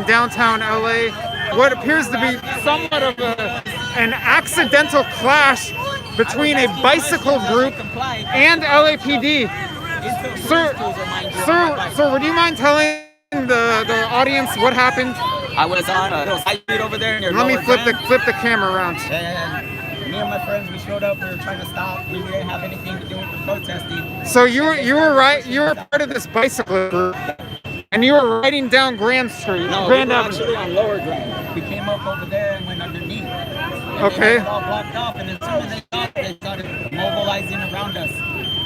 downtown LA. What appears to be somewhat of an accidental clash between a bicycle group and LAPD. Sir, would you mind telling the audience what happened? I was on a little side street over there near Let me flip the camera around. And me and my friends, we showed up. We were trying to stop. We didn't have anything to do with the protesting. So you were right. You were part of this bicycle group, and you were riding down Grand Street. No, Grand we were Avenue. actually on Lower Grand. We came up over there and went underneath. And Okay. they had it all blocked off, and as soon as they stopped, they started mobilizing around us.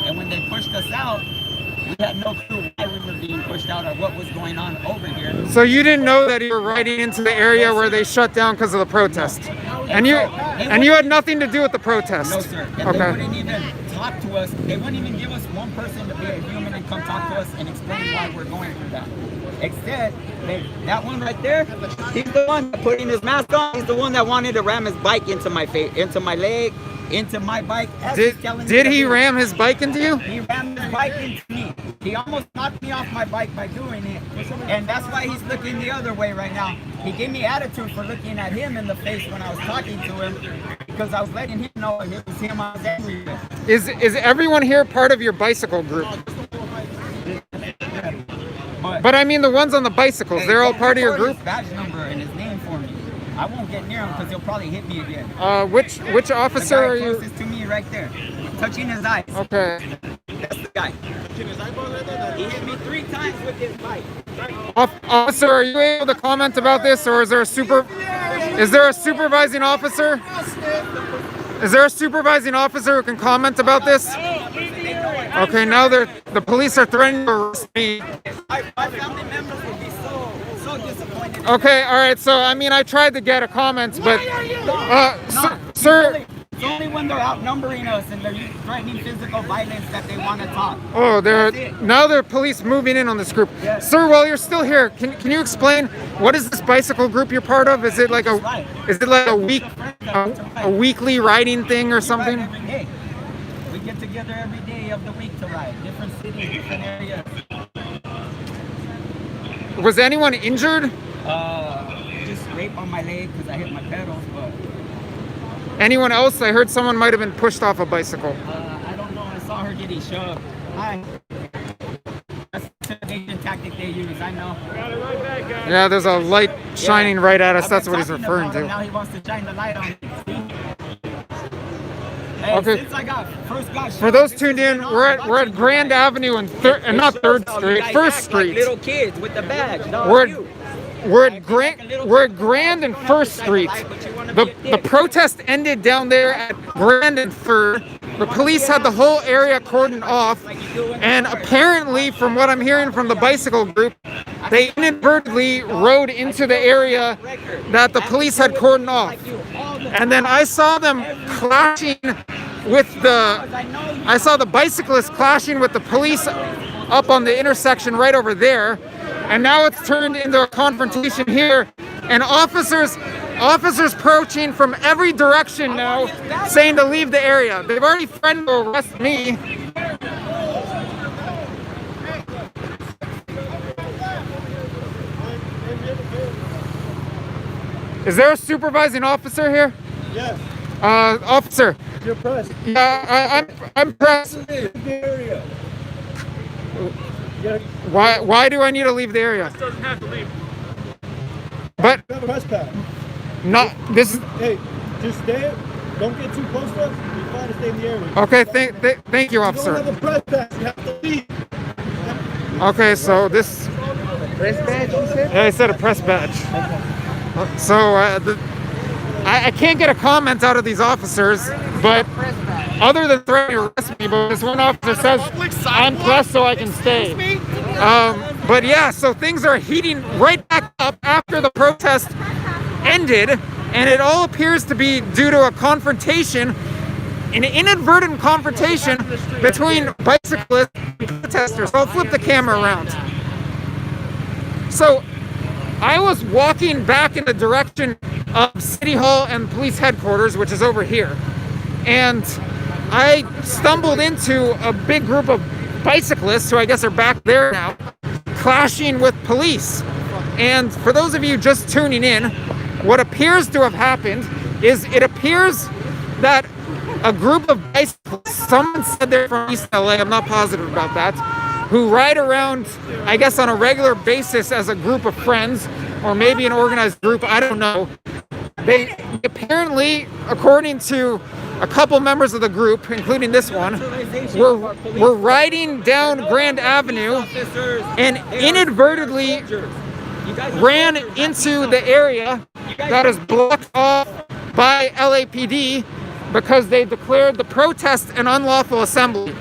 And when they pushed us out, we had no clue why we were being pushed out or what was going on over here. So you didn't know that you were riding into the area where they shut down because of the protest, and you had nothing to do with the protest. No, sir. And Okay. they wouldn't even talk to us. They wouldn't even give us one person to be a human and come talk to us and explain why we're going through that. Instead, that one right there, he's the one putting his mask on. He's the one that wanted to ram his bike into my face, into my leg, into my bike. Did he ram his bike into you? He rammed his bike into me. He almost knocked me off my bike by doing it. And that's why he's looking the other way right now. He gave me attitude for looking at him in the face when I was talking to him, because I was letting him know it was him I was angry with. Is everyone here part of your bicycle group? But I mean the ones on the bicycles, they're all part of your group? His badge number and his name for me. I won't get near him because he'll probably hit me again. Which officer are you? Closest to me right there, touching his eyes. Okay. That's the guy. He hit me 3 times with his bike. Officer, are you able to comment about this, or is there a supervising officer? Is there a supervising officer who can comment about this? Okay, now the police are threatening to arrest me. My family members would be so disappointed. Okay, all right. So I mean, I tried to get a comment, but sir. It's only when they're outnumbering us and they're threatening physical violence that they want to talk. Oh, now they're police moving in on this group. Yes. Sir, while you're still here, can you explain what is this bicycle group you're part of? Is it like a weekly riding thing or something? Every day. We get together every day of the week to ride. Different cities, different areas. Was anyone injured? Just scrape on my leg because I hit my pedals, but Anyone else? I heard someone might have been pushed off a bicycle. I don't know. I saw her getting shoved. Hi. That's the intimidation tactic they use. I know. Got it right back, guys. Yeah, there's a light shining right at us. That's what he's referring to. Now he wants to shine the light on me. Hey, Okay. since I first got For those tuned in, we're at Grand Avenue and not 3rd Street, 1st Street. Little kids with the badge. We're at Grand and 1st Street. The protest ended down there at Grand and 3rd. The police had the whole area cordoned off, and apparently, from what I'm hearing from the bicycle group, they inadvertently rode into the area that the police had cordoned off. And then I saw them clashing with I saw the bicyclists clashing with the police up on the intersection right over there. And now it's turned into a confrontation here, and officers approaching from every direction now, saying to leave the area. They've already threatened to arrest me. Is there a supervising officer here? Yes. Officer. You're pressed. Yeah, I'm pressed. Why do I need to leave the area? Doesn't have to leave. But Press pad. not this. Hey, just stay. Don't get too close to us. You're fine to stay in the area. Okay, thank you, You officer. don't have a press pad. You have to leave. Okay, so this. Press badge, you said? Yeah, I said a press badge. So I can't get a comment out of these officers, but other than threatening to arrest me, but this one officer says I'm pressed so I can stay. But yeah, so things are heating right back up after the protest ended, and it all appears to be due to a confrontation, an inadvertent confrontation between bicyclists and protesters. So I'll flip the camera around. So I was walking back in the direction of City Hall and police headquarters, which is over here, and I stumbled into a big group of bicyclists, who I guess are back there now, clashing with police. And for those of you just tuning in, what appears to have happened is it appears that a group of bicyclists, someone said they're from East LA, I'm not positive about that, who ride around, I guess, on a regular basis as a group of friends, or maybe an organized group, I don't know. They apparently, according to a couple members of the group, including this one, were riding down Grand Avenue and inadvertently ran into the area that is blocked off by LAPD because they declared the protest an unlawful assembly.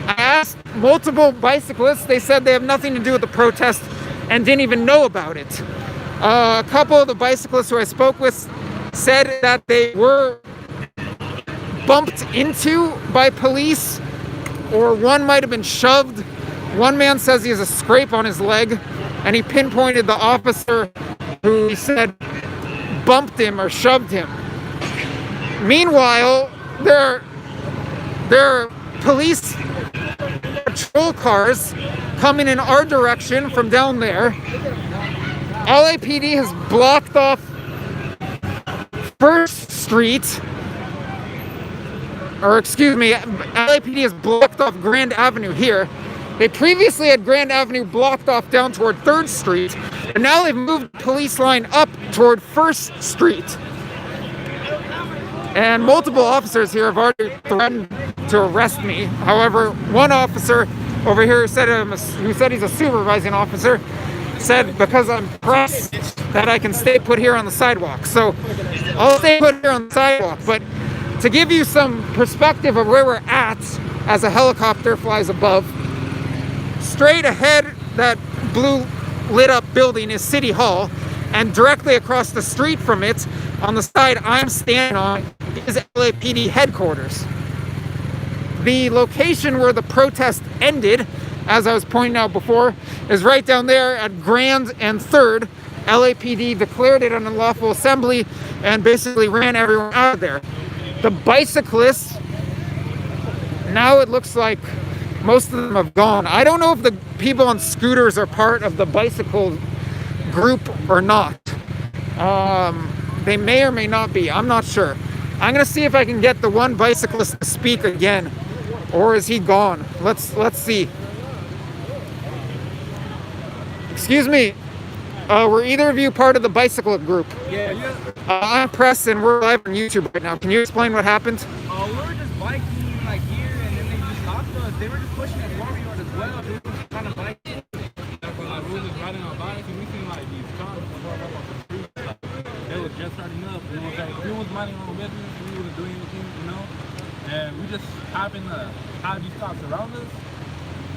I asked multiple bicyclists, they said they have nothing to do with the protest and didn't even know about it. A couple of the bicyclists who I spoke with said that they were bumped into by police, or one might have been shoved. One man says he has a scrape on his leg, and he pinpointed the officer who he said bumped him or shoved him. Meanwhile, there are police patrol cars coming in our direction from down there. LAPD has blocked off First Street, or excuse me, LAPD has blocked off Grand Avenue here. They previously had Grand Avenue blocked off down toward 3rd Street, and now they've moved the police line up toward 1st Street. And multiple officers here have already threatened to arrest me. However, one officer over here who said he's a supervising officer said because I'm pressed that I can stay put here on the sidewalk. So I'll stay put here on the sidewalk. But to give you some perspective of where we're at as a helicopter flies above, straight ahead, that blue lit up building is City Hall, and directly across the street from it, on the side I'm standing on, is LAPD headquarters. The location where the protest ended, as I was pointing out before, is right down there at Grand and 3rd. LAPD declared it an unlawful assembly and basically ran everyone out of there. The bicyclists, now it looks like most of them have gone. I don't know if the people on scooters are part of the bicycle group or not. They may or may not be. I'm not sure. I'm gonna see if I can get the one bicyclist to speak again, or is he gone? Let's see. Excuse me. Were either of you part of the bicycle group? Yeah. I'm Preston. We're live on YouTube right now. Can you explain what happened? We were just biking like here, and then they just stopped us. They were just pushing us forward as well. We were just kind of biking. We were just riding our bikes, and we seen like these cars parked up on the street. Like, they were just starting up. You know, like, we was minding our own business. We were doing anything, you know. And we just happened to have these cops around us.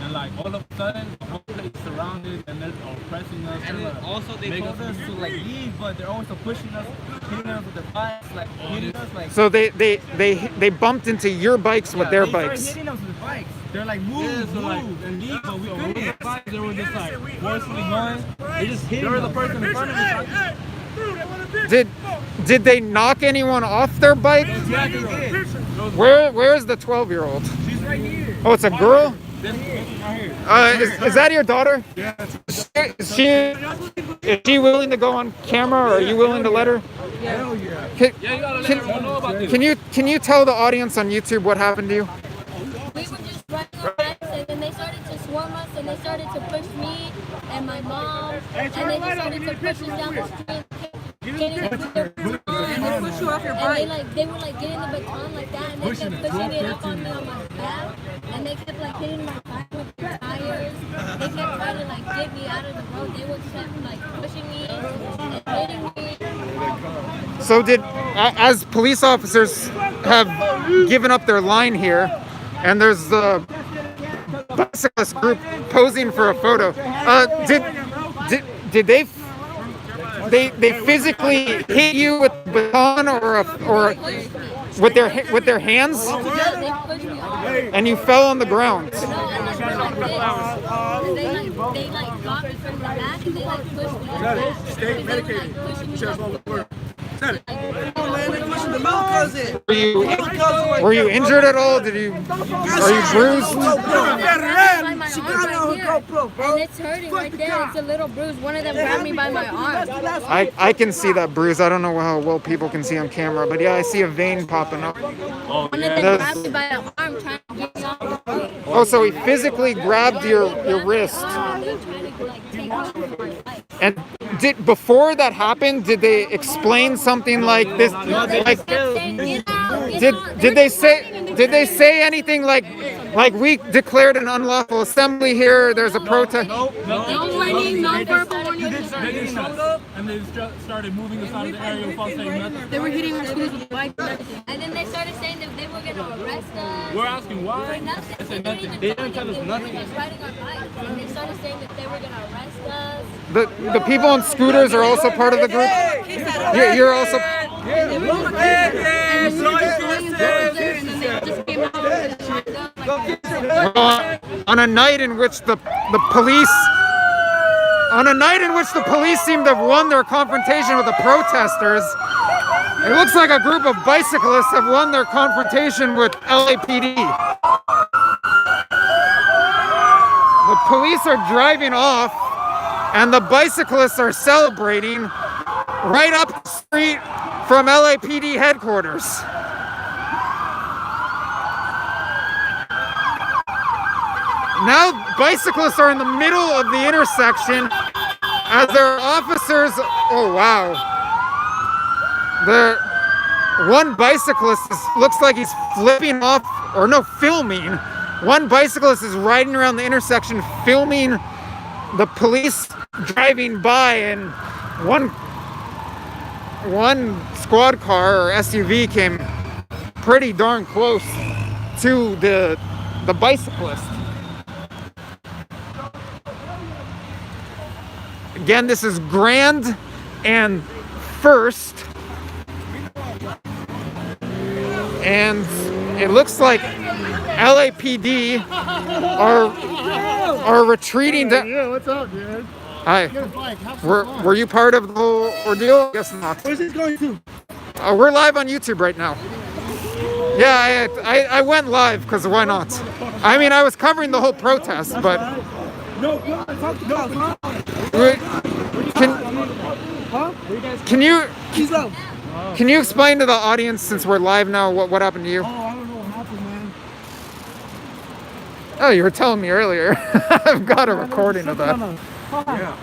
And like all of a sudden, the whole place is surrounded, and they're pressing us. And then also they told us to like leave, but they're also pushing us, hitting us with their bikes, like hitting us like. So they bumped into your bikes with their they bikes. started hitting us with bikes. They're like move, like, and leave, but we couldn't. They were just like forcefully going. They just hit. They were the person in front of us. Did they knock anyone off their bike? Yeah, they did. Where's the 12-year-old? She's right here. Oh, it's a girl? Right here. Is that your daughter? Yeah. Is she willing to go on camera, or are you willing to let her? Hell yeah. Can, Yeah, you gotta let everyone know about this. can you tell the audience on YouTube what happened to you? We were just running our bikes, and then they started to swarm us, and they started to push me and my mom, and they just started to push us down the street, getting us with their baton, and they push you off your bike. And they were like getting the baton like that, and they kept pushing it up on me on my back, and they kept like hitting my bike with their tires. They kept trying to like get me out of the road. They would kept like pushing me and hitting me. So as police officers have given up their line here, and there's the bicyclist group posing for a photo. Did they physically hit you with a baton or with their hands, They pushed me off. and you fell on the ground? No, and then like they got me from the back, and they like pushed me. Stay medicated. Pushing me off. Were you injured at all? Are you bruised? And it's hurting right there. It's a little bruise. One of them grabbed me by my arm. I can see that bruise. I don't know how well people can see on camera, but yeah, I see a vein popping up. One of them grabbed me by the arm trying to get me off the road. Oh, so he physically grabbed your wrist. And they were trying to like take off my life. And before that happened, did they explain something like this? Like, did they say anything like we declared an unlawful assembly here? There's a protest. No warning, no verbal warning. They showed up and they started moving us out of the area without saying nothing. They were hitting our scooters with bikes and everything. And then they started saying that they were going to arrest us. We're asking why. For nothing. They said nothing. They didn't tell us nothing. They were just riding our bikes. And they started saying that they were going to arrest us. The people on scooters are also part of the group. You're also. And they were just and we were just going there, and then they just came out with a shotgun. Like, On a night in which the police seem to have won their confrontation with the protesters, it looks like a group of bicyclists have won their confrontation with LAPD. The police are driving off, and the bicyclists are celebrating right up the street from LAPD headquarters. Now bicyclists are in the middle of the intersection as their officers, oh wow. One bicyclist looks like he's flipping off, or no, filming. One bicyclist is riding around the intersection filming the police driving by, and one squad car or SUV came pretty darn close to the bicyclist. Again, this is Grand and First, and it looks like LAPD are retreating to. Yeah, what's up, dude? Hi. Were you part of the whole ordeal? Guess not. Where's this going to? We're live on YouTube right now. Yeah, I went live because why not? I mean, I was covering the whole protest, but No, talk to us, huh? Can you explain to the audience, since we're live now, what happened to you? Oh, I don't know what happened, man. Oh, you were telling me earlier. I've got a recording of that. Yeah.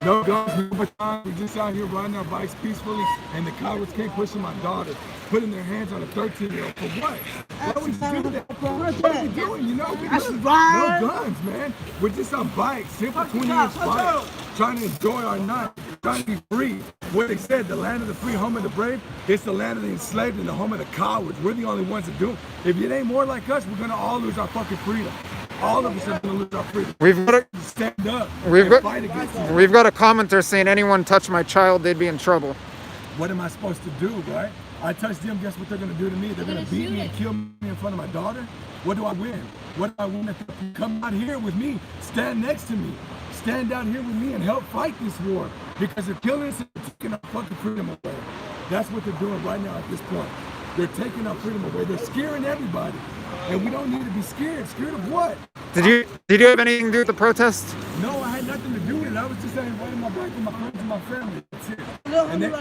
No guns, no baton. We're just out here riding our bikes peacefully, and the cowards came pushing my daughter, putting their hands on a 13-year-old. For what? Why would you do that? What are we doing? You know, we just, no guns, man. We're just on bikes, simple 20-inch bikes, trying to enjoy our night, trying to be free. What they said, the land of the free, home of the brave, it's the land of the enslaved and the home of the cowards. We're the only ones that do it. If it ain't more like us, we're gonna all lose our fucking freedom. All of us are gonna lose our freedom. We've got Stand up. Fight against it. We've got a commenter saying anyone touch my child, they'd be in trouble. What am I supposed to do, right? I touch them, guess what they're gonna do to me? They're gonna beat me and kill me in front of my daughter? What do I win? What do I win if they come out here with me, stand next to me, stand out here with me and help fight this war? Because they're killing us and taking our fucking freedom away. That's what they're doing right now at this point. They're taking our freedom away. They're scaring everybody. And we don't need to be scared. Scared of what? Did you have anything to do with the protest? No, I had nothing to do with it. I was just inviting my back and my friends and my family. That's it. And then,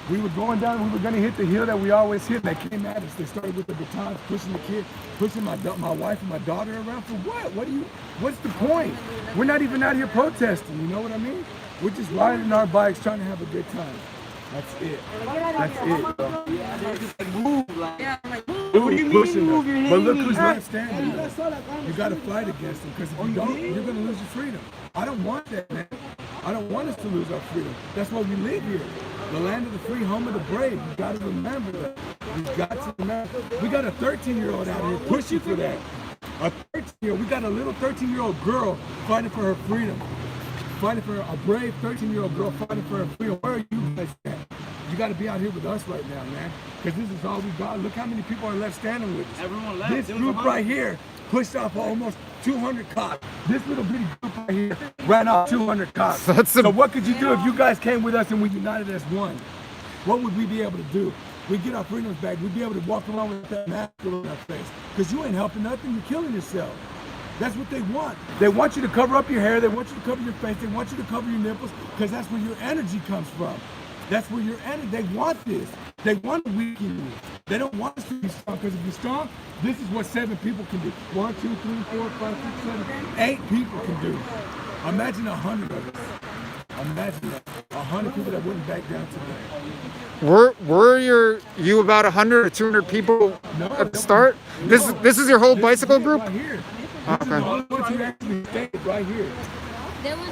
we were going down, we were gonna hit the hill that we always hit. They came at us. They started with the batons, pushing the kid, pushing my wife and my daughter around. For what? What's the point? We're not even out here protesting, you know what I mean? We're just riding our bikes, trying to have a good time. That's it. That's it, bro. What do you mean move your hand? But look who's not standing there. You gotta fight against them, because if you don't, you're gonna lose your freedom. I don't want that, man. I don't want us to lose our freedom. That's why we live here. The land of the free, home of the brave. You gotta remember that. You got to remember. We got a 13-year-old out here pushing for that. A 13-year-old. We got a little 13-year-old girl fighting for her freedom. Fighting for a brave 13-year-old girl fighting for her freedom. Where are you guys at? You got to be out here with us right now, man. Because this is all we got. Look how many people are left standing with us. Everyone left. This group right here pushed off almost 200 cops. This little bitty group right here ran off 200 cops. So what could you do if you guys came with us and we united as one? what would we be able to do? We'd get our freedoms back. We'd be able to walk around with that mask on our face. Because you ain't helping nothing, you're killing yourself. That's what they want. They want you to cover up your hair, they want you to cover your face, they want you to cover your nipples, because that's where your energy comes from. That's where your energy, they want this. They want to weaken you. They don't want us to be strong, because if you're strong, this is what 7 people can do. 1, 2, 3, 4, 5, 6, 7, 8 people can do. Imagine 100 of us. Imagine that. 100 people that wouldn't back down today. Were you about 100 or 200 people at the start? This is your whole bicycle group? Right here. Okay. This is the only ones who actually stayed right here. There was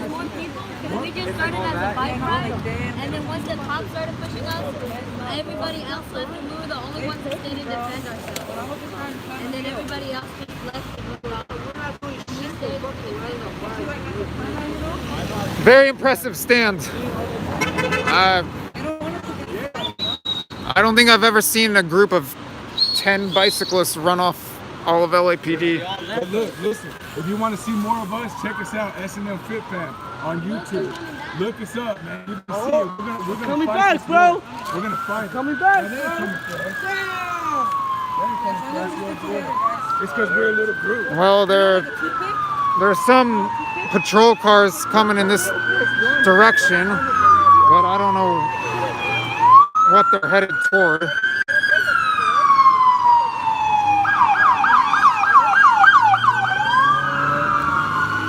more people because we just started as a bike ride, and then once the cops started pushing us, everybody else left, and we were the only ones that stayed to defend ourselves. And then everybody else just left and moved on. We stayed to defend ourselves. Very impressive stand. I don't think I've ever seen a group of 10 bicyclists run off all of LAPD. But look, listen, if you want to see more of us, check us out, S&M Fit Fam on YouTube. Look us up, man. You can see it. We're gonna Coming fight back, bro. We're gonna fight. Coming back, Man, they ain't bro. coming fast. They ain't coming fast. It's because we're a little group. Well, there's some patrol cars coming in this direction, but I don't know what they're headed toward.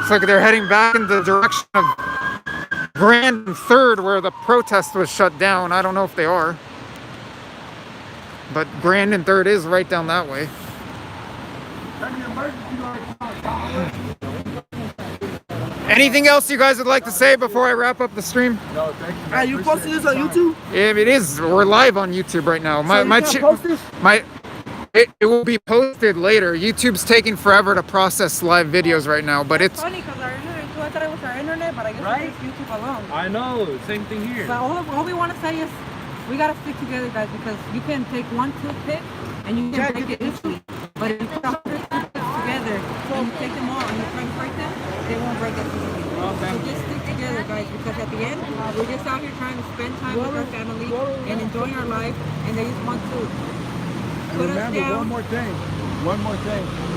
It's like they're heading back in the direction of Grand and 3rd where the protest was shut down. I don't know if they are. But Grand and 3rd is right down that way. Anything else you guys would like to say before I wrap up the stream? No, thank you. Are you posting this on YouTube? Yeah, it is. We're live on YouTube right now. It will be posted later. YouTube's taking forever to process live videos right now, but it's funny because our internet, I thought it was our internet, but I guess Right? it's YouTube alone. I know, same thing here. But all we want to say is we got to stick together, guys, because you can take one toothpick and you can break it easily. But if you put 100 toothpicks together and you take them all and you try to break them, they won't break as easily. So just stick together, guys, because at the end, we're just out here trying to spend time with our family and enjoying our life, and they just want to put us Remember, down. one more thing.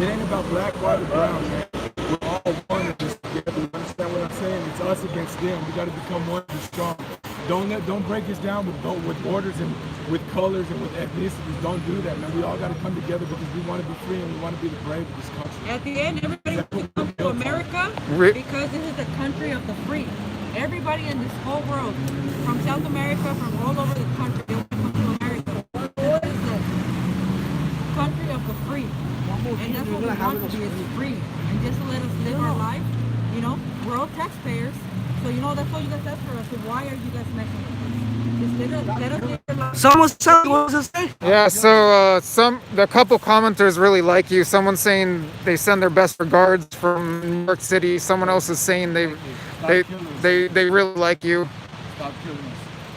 It ain't about black, white, or brown, man. We're all one of this together. You understand what I'm saying? It's us against them. We got to become one and be strong. Don't break us down with borders and with colors and with ethnicities. Don't do that, man. We all got to come together because we want to be free and we want to be the brave of this country. At the end, everybody wants to come to America because this is the country of the free. Everybody in this whole world, from South America, from all over the country, they want to come to America. This is the country of the free. And that's what we want to be, is free. And just to let us live our life, you know, we're all taxpayers. So, you know, that's all you guys ask for us. So why are you guys messing with us? Just let us live our life. Someone said, what was it say? yeah. So the couple commenters really like you. Someone's saying they send their best regards from New York City. Someone else is saying they really like you. Stop killing us.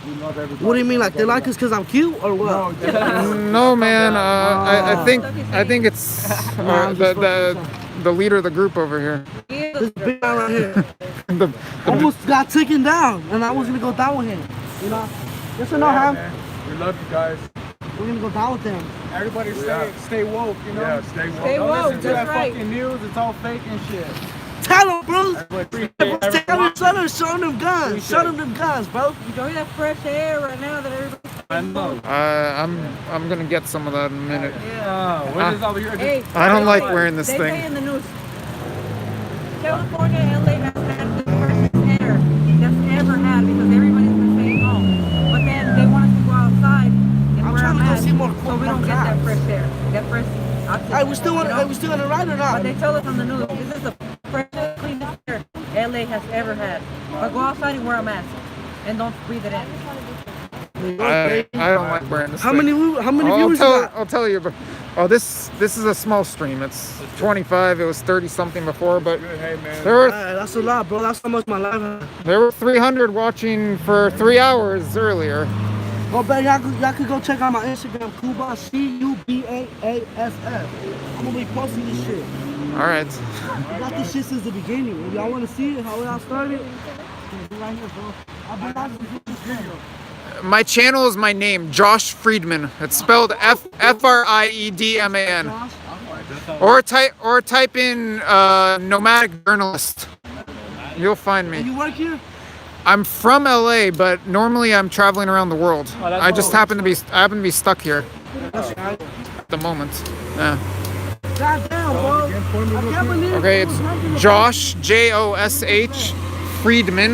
We love everybody. What do you mean, like they like us because I'm cute or what? No, man. I think it's the leader of the group over here. This big guy right here The- almost got taken down, and I was gonna go down with him. You know? Yes or no, Ham? Man. We love you guys. We're gonna go down with him. Everybody stay woke, you know? Yeah, stay woke. Stay Don't woke, listen to that's that right. fucking news, it's all fake and shit. Tell him, bro. Everybody- Show them guns. Show them guns, bro. Enjoy that fresh air right now that everybody's I know. I'm gonna get some of that in a minute. We're just over here. Hey, I don't like they wearing this say thing. in the news, California, LA has had the freshest air that's ever had because everybody's been staying home. But then they want us to go outside and I'm wear a trying to go mask, see more so we don't get that cops. fresh air, that fresh oxygen. Hey, we still you know? gonna ride or But not? they tell us on the news, this is the freshest, cleanest air LA has ever had. But go outside and wear a mask and don't breathe it in. I don't like wearing this. How thing. many viewers you got? I'll tell you, but this is a small stream. It's 25. It was 30 something before, but Hey, man. there were That's a lot, bro. That's how much my life. there were 300 watching for 3 hours earlier. Oh, but y'all could go check out my Instagram, Cuba, CUBAASF. I'm gonna be posting this shit. All right. I got this shit since the beginning. If y'all wanna see it, how it all started, it's right here, bro. I've been on this video. My channel is my name, Josh Friedman. It's spelled Friedman. Or type in nomadic journalist. You'll find me. You work here? I'm from LA, but normally I'm traveling around the world. I just happen to be stuck here at the moment. Yeah. God damn, bro. I can't believe Okay, it's Josh Josh Friedman Friedman.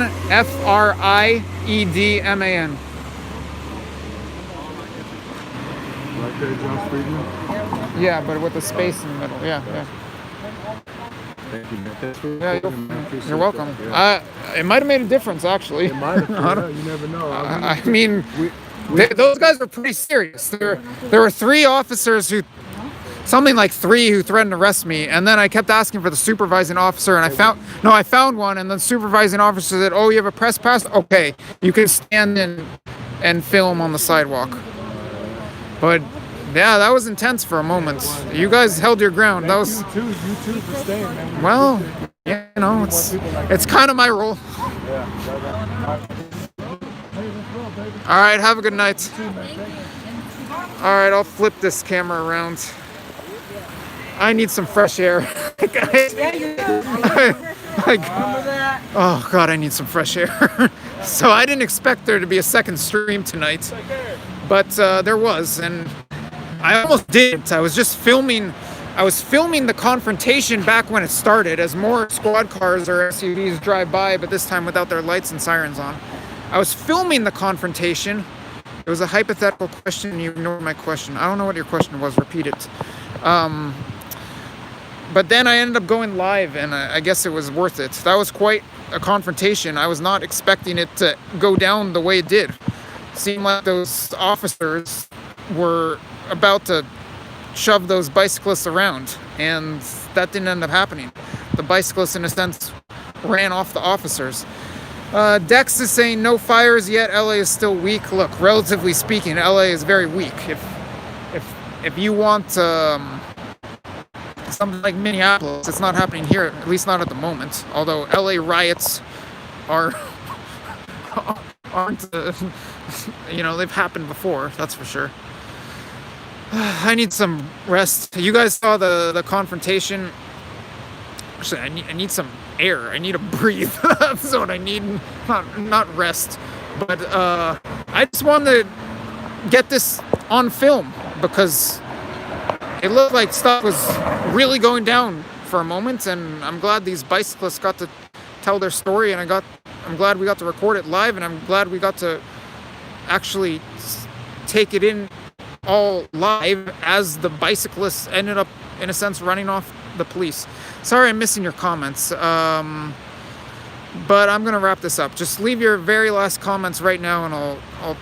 Right there, Josh Friedman. Yeah, but with a space in the middle. Yeah, yeah. Thank you, man. Thanks for Yeah, recording, man. I appreciate you're welcome. that. Yeah. It might have made a difference, actually. It might have. Yeah, you never know. I mean, those guys were pretty serious. There were 3 officers something like 3 who threatened to arrest me, and then I kept asking for the supervising officer, and I found one, and the supervising officer said, "Oh, you have a press pass? Okay, you can stand in and film on the sidewalk." But yeah, that was intense for a moment. You guys held your ground. That was You too for staying, man. well, you know, it's kind of my role. All right, have a good night. All right, I'll flip this camera around. I need some fresh air. Oh God, I need some fresh air. So I didn't expect there to be a second stream tonight, but there was, and I almost didn't. I was filming the confrontation back when it started, as more squad cars or SUVs drive by, but this time without their lights and sirens on. I was filming the confrontation. It was a hypothetical question, and you ignored my question. I don't know what your question was. Repeat it. But then I ended up going live, and I guess it was worth it. That was quite a confrontation. I was not expecting it to go down the way it did. It seemed like those officers were about to shove those bicyclists around, and that didn't end up happening. The bicyclists, in a sense, ran off the officers. Dex is saying no fires yet. LA is still weak. Look, relatively speaking, LA is very weak. If you want something like Minneapolis, it's not happening here, at least not at the moment. Although LA riots aren't, they've happened before, that's for sure. I need some rest. You guys saw the confrontation. Actually, I need some air. I need to breathe. That's what I need. Not rest. But I just wanted to get this on film because it looked like stuff was really going down for a moment, and I'm glad these bicyclists got to tell their story, and I'm glad we got to record it live, and I'm glad we got to actually take it in all live as the bicyclists ended up, in a sense, running off the police. Sorry I'm missing your comments, but I'm gonna wrap this up. Just leave your very last comments right now, and I'll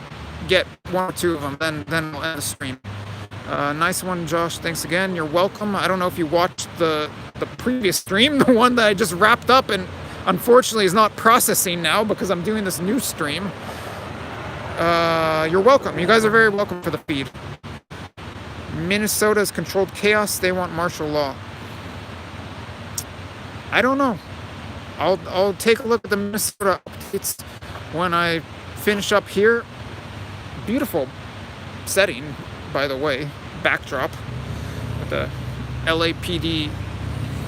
get 1 or 2 of them, then we'll end the stream. Nice one, Josh. Thanks again. You're welcome. I don't know if you watched the previous stream, the one that I just wrapped up and unfortunately is not processing now because I'm doing this new stream. You're welcome. You guys are very welcome for the feed. Minnesota has controlled chaos. They want martial law. I don't know. I'll take a look at the Minnesota updates when I finish up here. Beautiful setting, by the way, backdrop with the LAPD.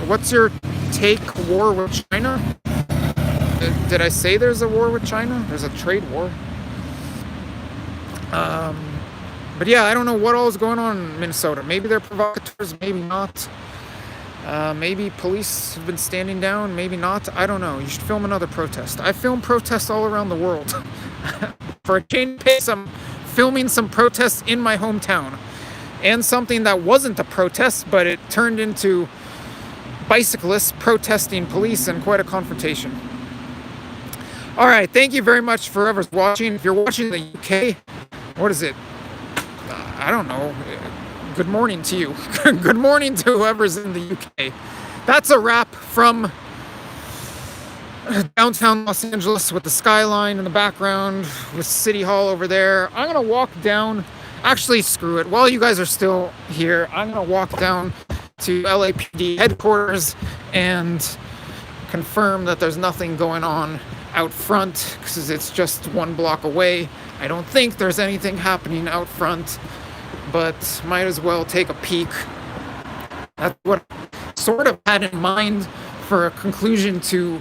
What's your take? War with China? Did I say there's a war with China? There's a trade war. But yeah, I don't know what all is going on in Minnesota. Maybe they're provocateurs, maybe not. Maybe police have been standing down, maybe not. I don't know. You should film another protest. I film protests all around the world. For a change of pace, I'm filming some protests in my hometown. And something that wasn't a protest, but it turned into bicyclists protesting police and quite a confrontation. All right, thank you very much for whoever's watching. If you're watching the UK, what is it? I don't know. Good morning to you. Good morning to whoever's in the UK. That's a wrap from downtown Los Angeles with the skyline in the background, with City Hall over there. I'm going to walk down. Actually, screw it. While you guys are still here, I'm going to walk down to LAPD headquarters and confirm that there's nothing going on out front because it's just 1 block away. I don't think there's anything happening out front, but might as well take a peek. That's what I sort of had in mind for a conclusion to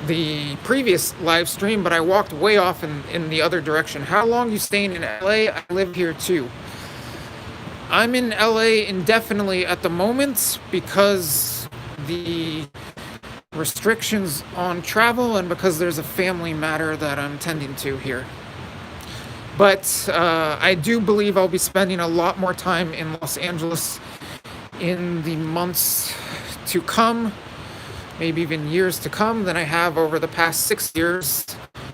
the previous live stream, but I walked way off in the other direction. How long you staying in LA? I live here too. I'm in LA indefinitely at the moment because the restrictions on travel and because there's a family matter that I'm tending to here. But I do believe I'll be spending a lot more time in Los Angeles in the months to come, maybe even years to come, than I have over the past 6 years,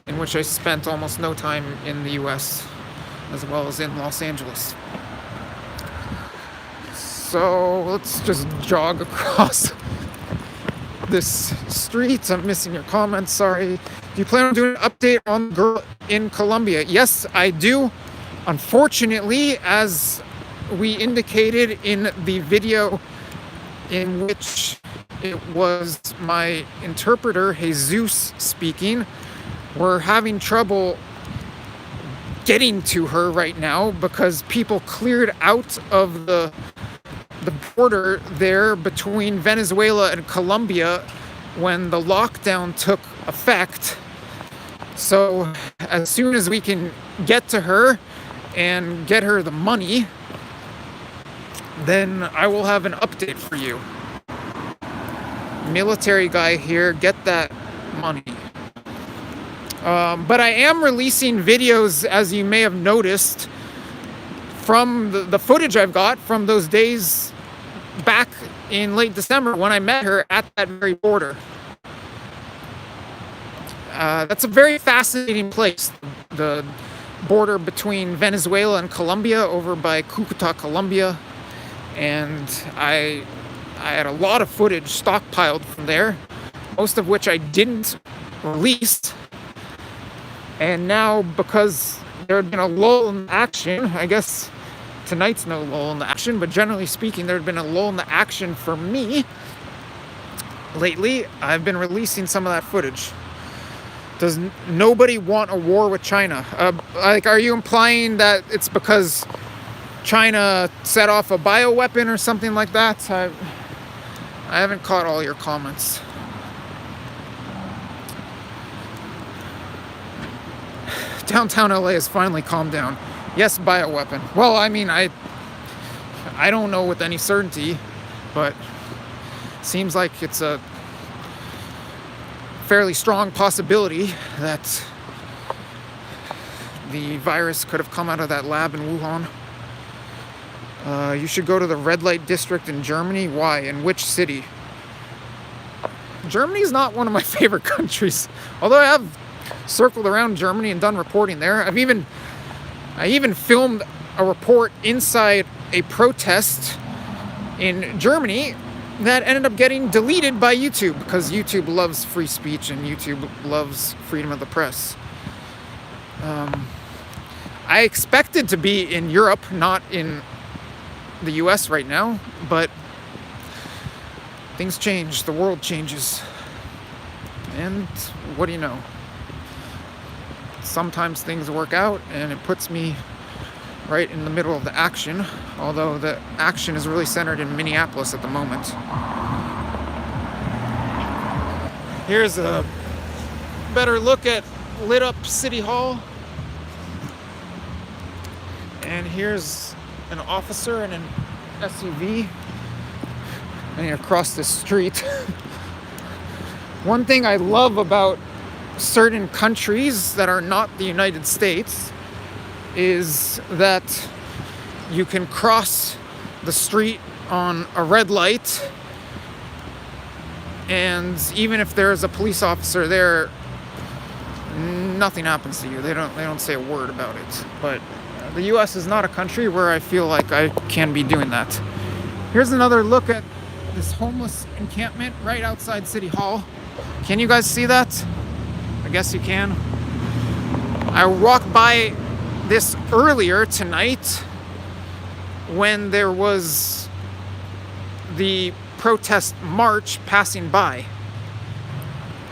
in which I spent almost no time in the US, as well as in Los Angeles. So let's just jog across this street. I'm missing your comments, sorry. Do you plan on doing an update on the girl in Colombia? Yes, I do. Unfortunately, as we indicated in the video in which it was my interpreter, Jesus, speaking, we're having trouble getting to her right now because people cleared out of the border there between Venezuela and Colombia when the lockdown took effect. So as soon as we can get to her and get her the money, then I will have an update for you. Military guy here, get that money. But I am releasing videos, as you may have noticed, from the footage I've got from those days back in late December when I met her at that very border. That's a very fascinating place, the border between Venezuela and Colombia over by Cucuta, Colombia. And I had a lot of footage stockpiled from there, most of which I didn't release. And now, because there had been a lull in action, I guess tonight's no lull in the action, but generally speaking, there had been a lull in the action for me lately. I've been releasing some of that footage. Does nobody want a war with China? Are you implying that it's because China set off a bioweapon or something like that? I haven't caught all your comments. Downtown LA has finally calmed down. Yes, bioweapon. Well, I mean, I don't know with any certainty, but seems like it's a fairly strong possibility that the virus could have come out of that lab in Wuhan. You should go to the red light district in Germany. Why? In which city? Germany is not one of my favorite countries. Although I have circled around Germany and done reporting there. I even filmed a report inside a protest in Germany that ended up getting deleted by YouTube because YouTube loves free speech and YouTube loves freedom of the press. I expected to be in Europe, not in the US right now, but things change, the world changes. And what do you know? Sometimes things work out and it puts me right in the middle of the action, although the action is really centered in Minneapolis at the moment. Here's a better look at lit up City Hall. And here's an officer in an SUV and across the street. One thing I love about certain countries that are not the United States is that you can cross the street on a red light, and even if there's a police officer there, nothing happens to you. They don't say a word about it. But the US is not a country where I feel like I can be doing that. Here's another look at this homeless encampment right outside City Hall. Can you guys see that? I guess you can. I walked by this earlier tonight when there was the protest march passing by.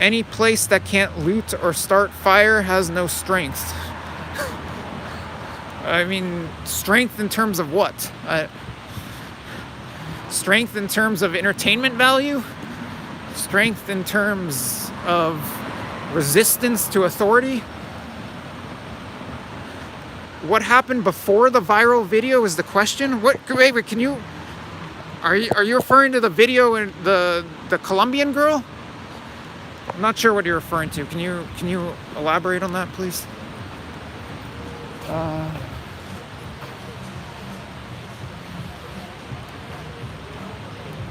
Any place that can't loot or start fire has no strength. I mean, strength in terms of what? Strength in terms of entertainment value? Strength in terms of resistance to authority? What happened before the viral video is the question. What? Wait, can you? Are you referring to the video in the Colombian girl? I'm not sure what you're referring to. Can you elaborate on that, please?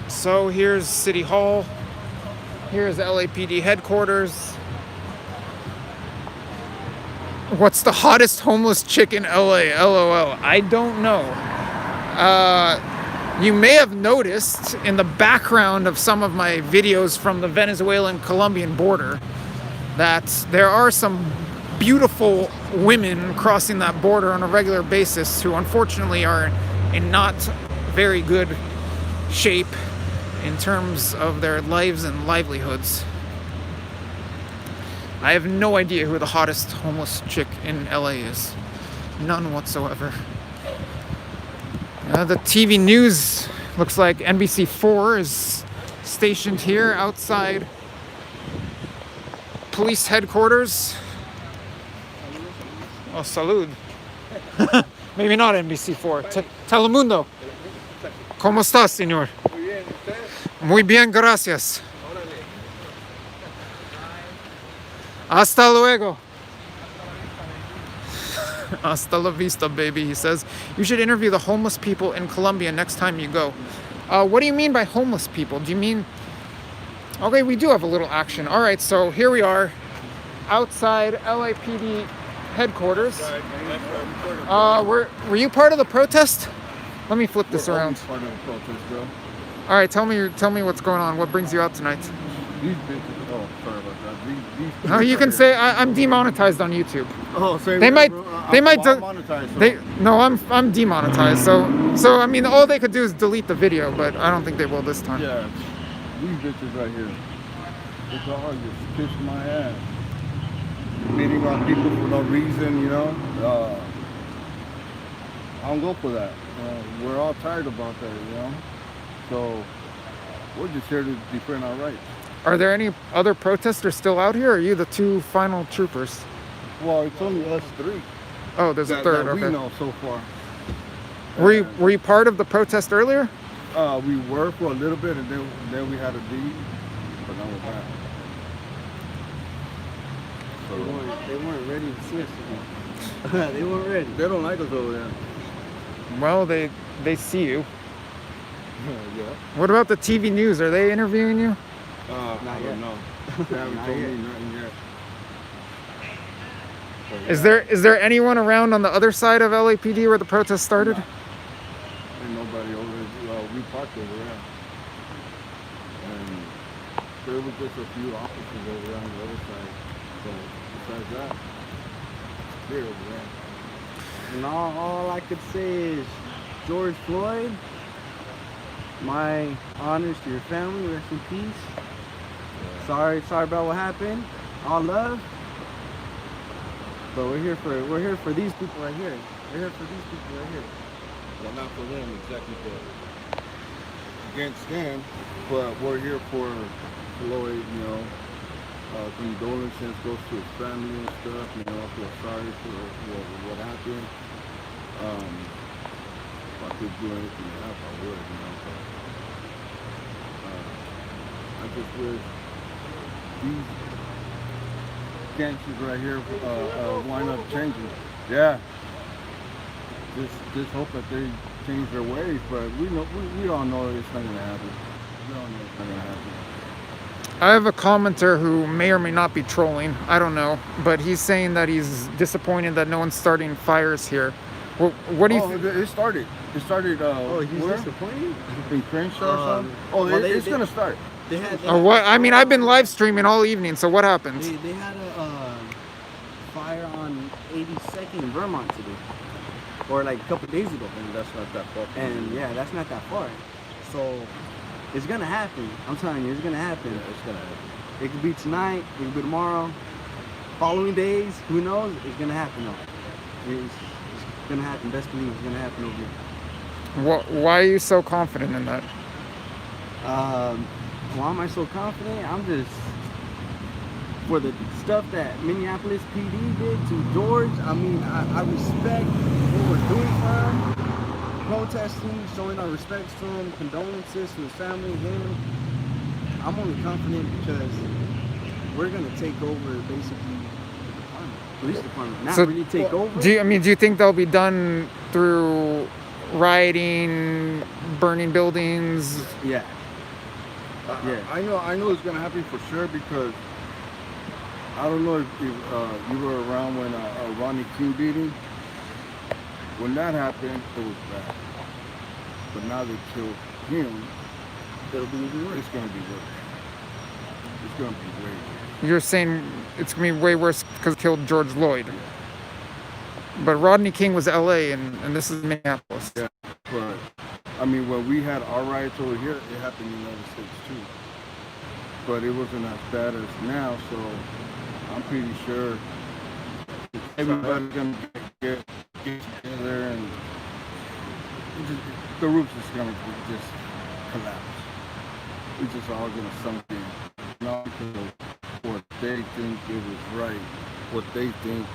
So here's City Hall. Here's LAPD headquarters. What's the hottest homeless chick in LA? LOL. I don't know. You may have noticed in the background of some of my videos from the Venezuelan-Colombian border that there are some beautiful women crossing that border on a regular basis who unfortunately are in not very good shape in terms of their lives and livelihoods. I have no idea who the hottest homeless chick in LA is. None whatsoever. The TV news looks like NBC4 is stationed here outside police headquarters. Oh, salud. Maybe not NBC4. Telemundo. ¿Cómo estás, señor? Muy bien, gracias. Hasta luego. Hasta la vista, baby, he says. You should interview the homeless people in Colombia next time you go. What do you mean by homeless people? Do you mean... Okay, we do have a little action. All right, so here we are outside LAPD headquarters. Were you part of the protest? Let me flip this around. Part of the protest, bro. All right, tell me what's going on. What brings you out tonight? These bitches. Oh, sorry about that. These No, you can say I'm demonetized on YouTube. Oh, say They what, might. bro? They might. I'm monetized, so. No, I'm demonetized. So I mean, all they could do is delete the video, but I don't think they will this time. Yeah, these bitches right here. It's all just kiss my ass. Beating on people for no reason, you know. I don't go for that. We're all tired about that, you know. So we're just here to defend our rights. Are there any other protesters still out here, or are you the two final troopers? Well, it's only us three. Oh, there's a third. That Okay. we know so far. Were you part of the protest earlier? We were for a little bit, and then we had to leave, but now we're back. So They weren't ready to see us again. They weren't ready. they don't like us over there. Well, they see you. Yeah. What about the TV news? Are they interviewing you? I yet. don't know. They haven't Not told yet. me nothing yet. So, Is there anyone around on the other side of LAPD where the protest started? Ain't nobody over there. We parked over there. And there was just a few officers over there on the other side. So besides that, it's clear over there. And all I could say is, George Floyd, my honors to your family, rest in peace. Sorry about what happened. All love. But we're here for these people right here. We're here for these people right here. Well, not for them exactly, but against them. But we're here for Floyd, you know. Condolences goes to his family and stuff. You know, I feel sorry for what happened. If I could do anything to help, I would, you know. But, I just wish these gangsters right here wind up changing. Yeah. Just hope that they change their ways, but we all know it's not gonna happen. We all know it's not gonna happen. I have a commenter who may or may not be trolling. I don't know, but he's saying that he's disappointed that no one's starting fires here. Well, what do you? It started. It started. He's where? disappointed? In Crenshaw or something. It's gonna start. They had What? I mean, I've been live streaming all evening. So what happened? They had a fire on 82nd in Vermont today, or like a couple days ago. And that's not that far. And yeah, that's not that far. So it's gonna happen. I'm telling you, it's gonna happen. Yeah, it's gonna happen. It could be tonight, it could be tomorrow. Following days, who knows? It's gonna happen though. It's gonna happen. Best believe it's gonna happen over here. Why are you so confident in that? Why am I so confident? I'm just, for the stuff that Minneapolis PD did to George, I mean, I respect what we're doing for him, protesting, showing our respects to him, condolences to his family, him. I'm only confident because we're gonna take over basically the department, police department. Not really take over. Do you think they'll be done through rioting, burning buildings? Yeah. Yeah, I know it's gonna happen for sure because I don't know if you were around when Ronnie King beating. When that happened, it was bad. But now they killed him, it'll be even worse. It's gonna be worse. It's gonna be way worse. You're saying it's gonna be way worse because it killed George Floyd. But Rodney King was LA and this is Minneapolis. Yeah, but I mean, when we had our riots over here, it happened in the United States too. But it wasn't as bad as now, so I'm pretty sure everybody's gonna get together and the roof's just gonna just collapse. We're just all gonna sunk in. Not because what they think it was right, what they think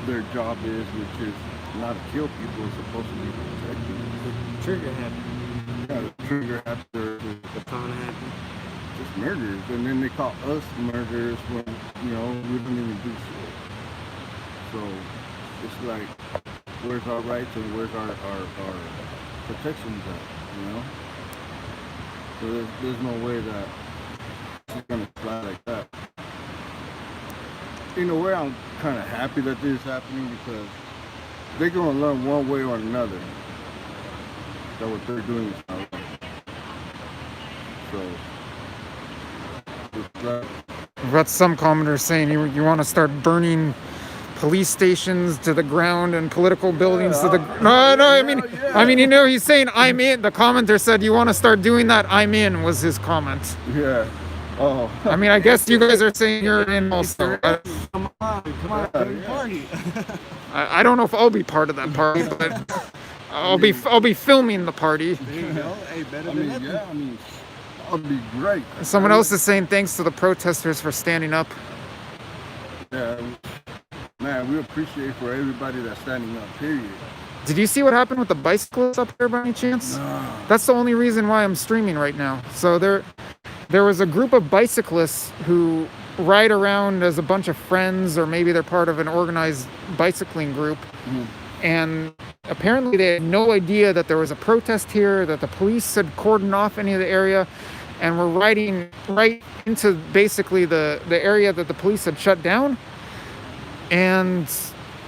their job is, which is not to kill people, it's supposed to be protected. The trigger happy. Yeah, the trigger after The baton happy. just murderers, and then they call us murderers when, you know, we don't even do shit. So it's like, where's our rights and where's our protections at, you know? So there's no way that it's gonna fly like that. In a way, I'm kind of happy that this is happening because they're gonna learn one way or another that what they're doing is not right. So it's like, We've got some commenters saying you want to start burning police stations to the ground and political buildings to the I mean, you know, he's saying I'm in. The commenter said you want to start doing that. I'm in was his comment. yeah. Oh. I mean, I guess you guys are saying you're in also. Come on, party. I don't know if I'll be part of that party, but I'll be filming the party. There you go. Hey, better I than mean, nothing. yeah, I mean, that'd be great. Someone else is saying thanks to the protesters for standing up. Yeah, man, we appreciate for everybody that's standing up, period. Did you see what happened with the bicyclists up there by any chance? No. That's the only reason why I'm streaming right now. So there was a group of bicyclists who ride around as a bunch of friends, or maybe they're part of an organized bicycling group. And apparently they had no idea that there was a protest here, that the police had cordoned off any of the area, and were riding right into basically the area that the police had shut down. And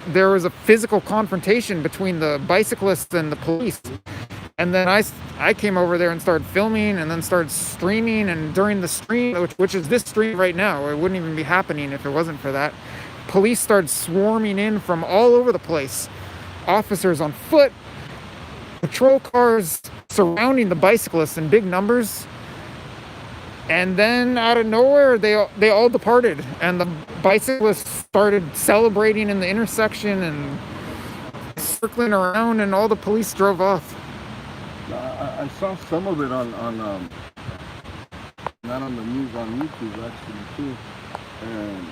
there was a physical confrontation between the bicyclists and the police. And then I came over there and started filming and then started streaming. And during the stream, which is this stream right now, it wouldn't even be happening if it wasn't for that. Police started swarming in from all over the place. Officers on foot, patrol cars surrounding the bicyclists in big numbers. And then out of nowhere, they all departed. And the bicyclists started celebrating in the intersection and circling around, and all the police drove off. I saw some of it on not on the news, on YouTube actually too, and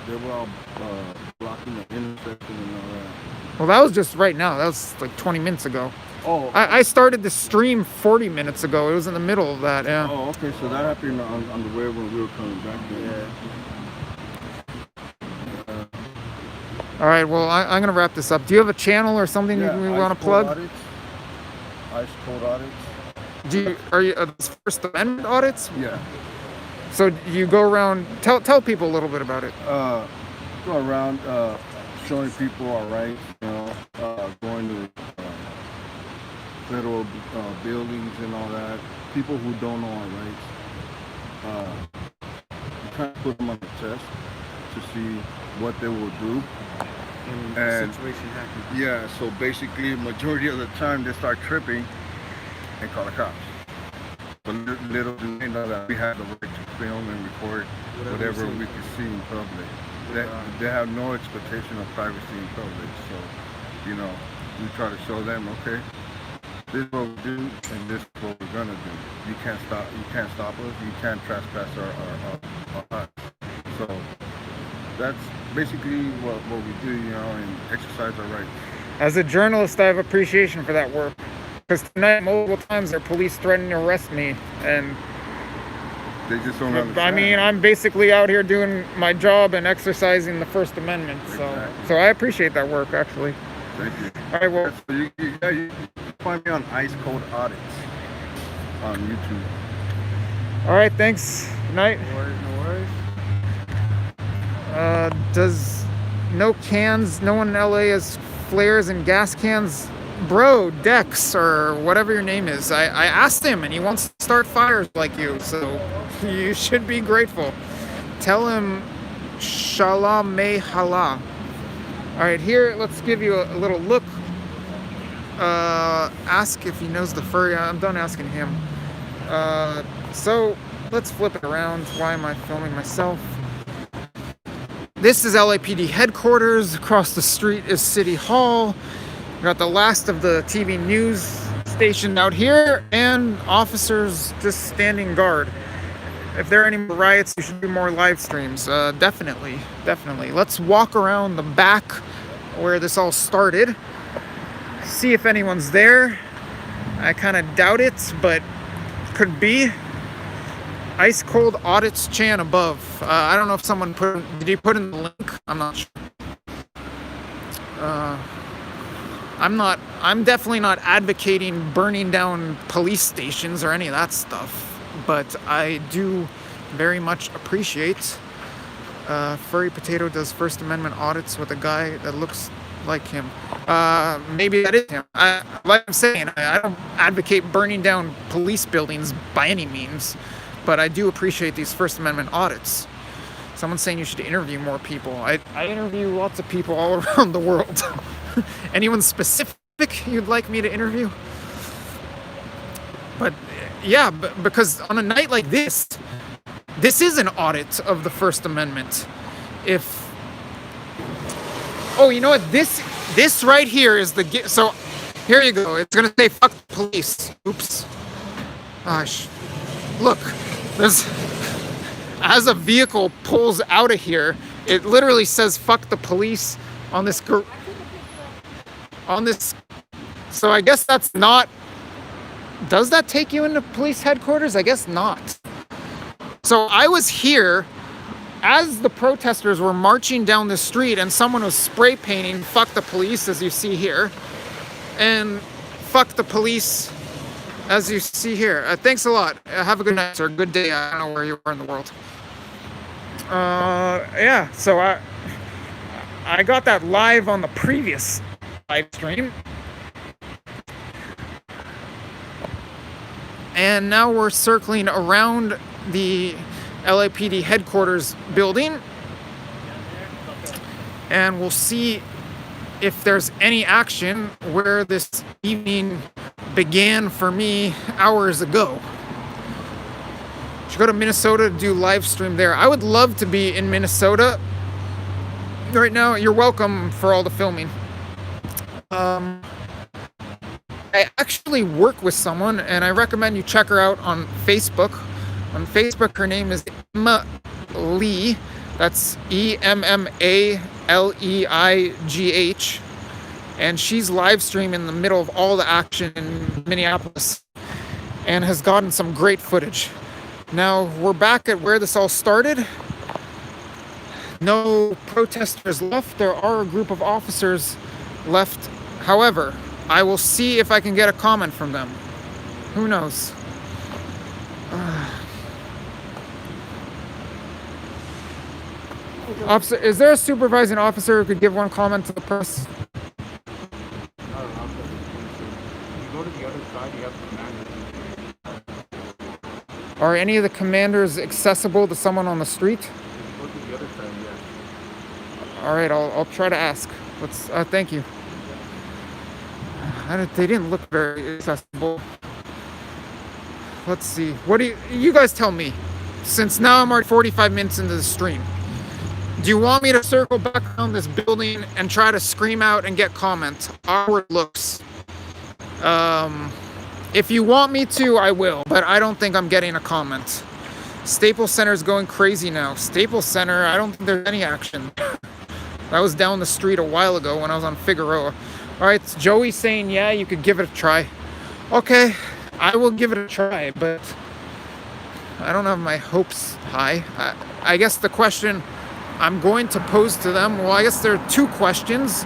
they were all blocking the intersection and all that. Well, that was just right now. That was like 20 minutes ago. Oh. I started the stream 40 minutes ago. It was in the middle of that, yeah. Oh, okay. So that happened on the way when we were coming back there. All right, well, I'm going to wrap this up. Do you have a channel or something you want to plug? Ice Cold Audits. Are you those First Amendment audits? Yeah. So you go around, tell people a little bit about it. Go around showing people our rights, you know, going to federal buildings and all that. People who don't know our rights. You kind of put them on the test to see what they will do. And the situation happens. Yeah, so basically, majority of the time they start tripping and call the cops. But little do they know that we have the right to film and record whatever we can see in public. They have no expectation of privacy in public. So, you know, we try to show them, okay, this is what we do and this is what we're gonna do. You can't stop us, you can't trespass our rights. So that's basically what we do, you know, and exercise our rights. As a journalist, I have appreciation for that work. Because tonight, multiple times, there are police threatening to arrest me, and they just don't understand. I mean, I'm basically out here doing my job and exercising the First Amendment. Exactly. So I appreciate that work, actually. Thank you. All right, well, So you can find me on Ice Cold Audits on YouTube. all right, thanks. Good night. No worries, no worries. Does no one in LA has flares and gas cans? Bro, Dex, or whatever your name is. I asked him, and he wants to start fires like you, so you should be grateful. Tell him Shalom Mehala. All right, here, let's give you a little look. Ask if he knows the furry. I'm done asking him. So let's flip it around. Why am I filming myself? This is LAPD headquarters. Across the street is City Hall. We got the last of the TV news station out here, and officers just standing guard. If there are any more riots, you should do more live streams. Definitely. Let's walk around the back where this all started. See if anyone's there. I kind of doubt it, but could be. Ice Cold Audits Chan above. I don't know if someone did he put in the link? I'm not sure. I'm definitely not advocating burning down police stations or any of that stuff, but I do very much appreciate Furry Potato does First Amendment audits with a guy that looks like him. Maybe that is him. Like I'm saying, I don't advocate burning down police buildings by any means, but I do appreciate these First Amendment audits. Someone's saying you should interview more people. I interview lots of people all around the world. Anyone specific you'd like me to interview? But yeah, because on a night like this is an audit of the First Amendment. Oh, you know what? This right here is so here you go. It's gonna say fuck the police. Oops. Gosh. Look, as a vehicle pulls out of here, it literally says fuck the police on this. So I guess that's not. Does that take you into police headquarters? I guess not. So I was here as the protesters were marching down the street, and someone was spray painting fuck the police, as you see here, and fuck the police, as you see here. Thanks a lot. Have a good night, sir. Good day. I don't know where you are in the world. Yeah, so I got that live on the previous live stream. And now we're circling around the LAPD headquarters building, and we'll see if there's any action where this evening began for me hours ago. Should go to Minnesota to do live stream there. I would love to be in Minnesota right now. You're welcome for all the filming. I actually work with someone, and I recommend you check her out on Facebook. On Facebook, her name is Emma Lee. That's EMMALEIGH. And she's live streaming in the middle of all the action in Minneapolis and has gotten some great footage. Now, we're back at where this all started. No protesters left. There are a group of officers left. However, I will see if I can get a comment from them. Who knows? Officer, is there a supervising officer who could give one comment to the press? You go to the other side, you have commanders. Are any of the commanders accessible to someone on the street? Go to the other side, yeah. All right, I'll try to ask. Thank you. They didn't look very accessible. let's see. What do you guys tell me? Since now I'm already 45 minutes into the stream. Do you want me to circle back around this building and try to scream out and get comments? Awkward looks. If you want me to, I will, but I don't think I'm getting a comment. Staples Center is going crazy now. Staples Center, I don't think there's any action. That was down the street a while ago when I was on Figueroa. All right, Joey saying, yeah, you could give it a try. Okay, I will give it a try, but I don't have my hopes high. I guess the question I'm going to pose to them, well, I guess there are two questions.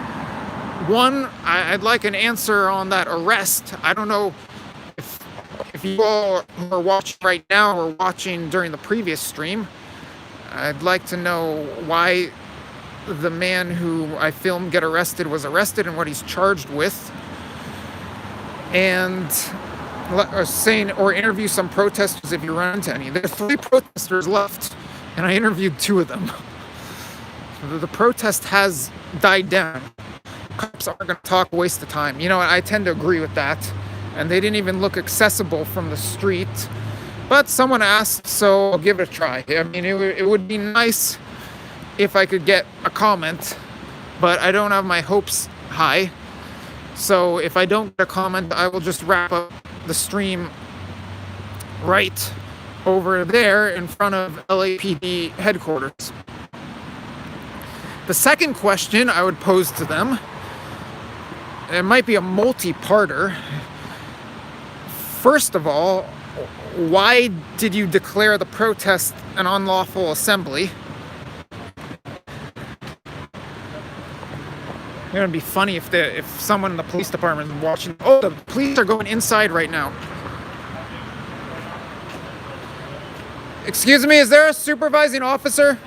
One, I'd like an answer on that arrest. I don't know if you all who are watching right now or watching during the previous stream. I'd like to know why the man who I filmed get arrested was arrested and what he's charged with. And or interview some protesters if you run into any. There are 3 protesters left, and I interviewed 2 of them. The protest has died down. Cops aren't going to talk, waste of time. You know, I tend to agree with that. And they didn't even look accessible from the street. But someone asked, so I'll give it a try. I mean, it would be nice if I could get a comment, but I don't have my hopes high. So if I don't get a comment, I will just wrap up the stream right over there in front of LAPD headquarters. The second question I would pose to them, it might be a multi-parter. First of all, why did you declare the protest an unlawful assembly? It would be funny if someone in the police department is watching. Oh, the police are going inside right now. Excuse me, is there a supervising officer?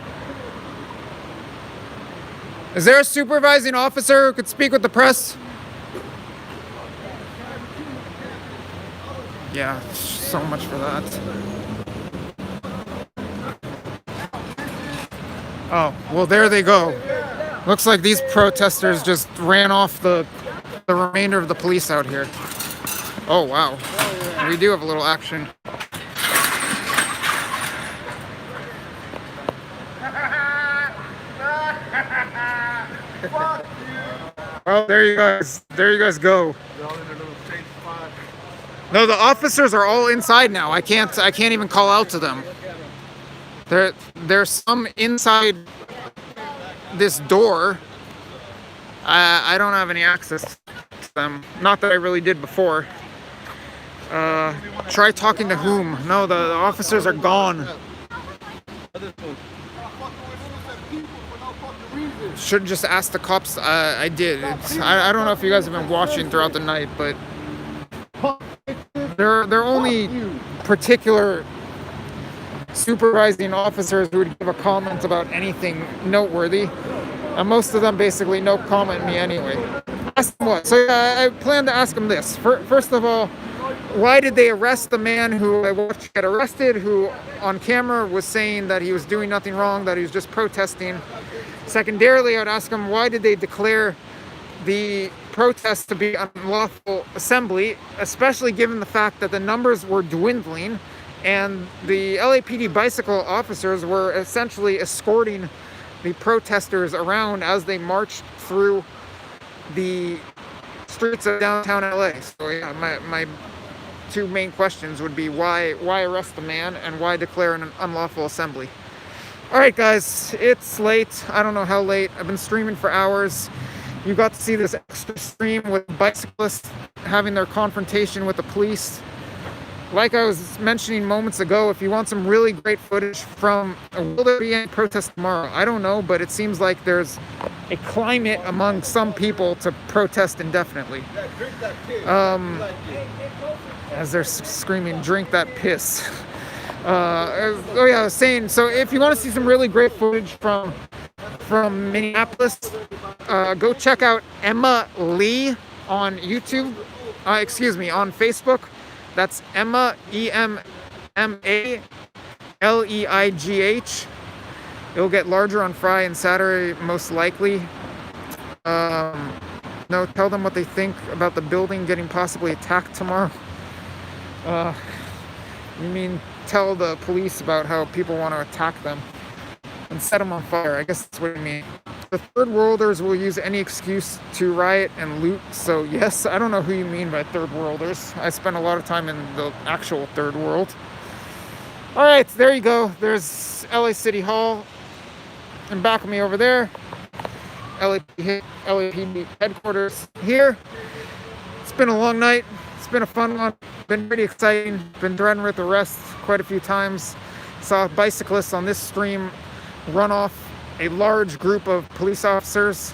Is there a supervising officer who could speak with the press? Yeah, so much for that. Oh, well, there they go. Looks like these protesters just ran off the remainder of the police out here. Oh, wow. We do have a little action. Oh, there you guys go. No, the officers are all inside now. I can't even call out to them. There's some inside this door. I don't have any access to them. Not that I really did before. Try talking to whom? No, the officers are gone. Should just ask the cops. I did. I don't know if you guys have been watching throughout the night, but they're only particular supervising officers who would give a comment about anything noteworthy. And most of them basically no comment me anyway. Ask them what? So I plan to ask them this. First of all, why did they arrest the man who I watched get arrested, who on camera was saying that he was doing nothing wrong, that he was just protesting? Secondarily, I would ask them, why did they declare the protest to be an unlawful assembly, especially given the fact that the numbers were dwindling and the LAPD bicycle officers were essentially escorting the protesters around as they marched through the streets of downtown LA. So yeah, my 2 main questions would be why arrest the man and why declare an unlawful assembly. All right, guys, it's late. I don't know how late. I've been streaming for hours. You got to see this extra stream with bicyclists having their confrontation with the police. Like I was mentioning moments ago, if you want some really great footage from, will there be any protest tomorrow? I don't know, but it seems like there's a climate among some people to protest indefinitely. As they're screaming, drink that piss. Oh yeah, I was saying, so if you want to see some really great footage from Minneapolis, go check out Emma Lee on YouTube. On Facebook. That's Emma, EMMA LEIGH. It'll get larger on Friday and Saturday, most likely. No, tell them what they think about the building getting possibly attacked tomorrow. You mean tell the police about how people want to attack them and set them on fire. I guess that's what you mean. The third worlders will use any excuse to riot and loot. So yes, I don't know who you mean by third worlders. I spent a lot of time in the actual third world. All right, there you go. There's LA City Hall. And back of me over there, LAPD headquarters here. It's been a long night. It's been a fun one. Been pretty exciting. Been threatened with arrest quite a few times. Saw bicyclists on this stream run off a large group of police officers.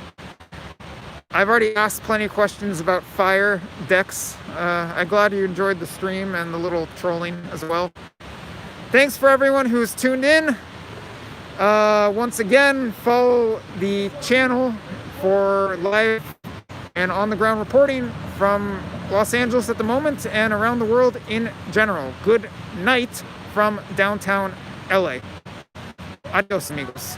I've already asked plenty of questions about fire decks. I'm glad you enjoyed the stream and the little trolling as well. Thanks for everyone who's tuned in. Once again, follow the channel for live and on-the-ground reporting from Los Angeles at the moment and around the world in general. Good night from downtown LA. Adios, amigos.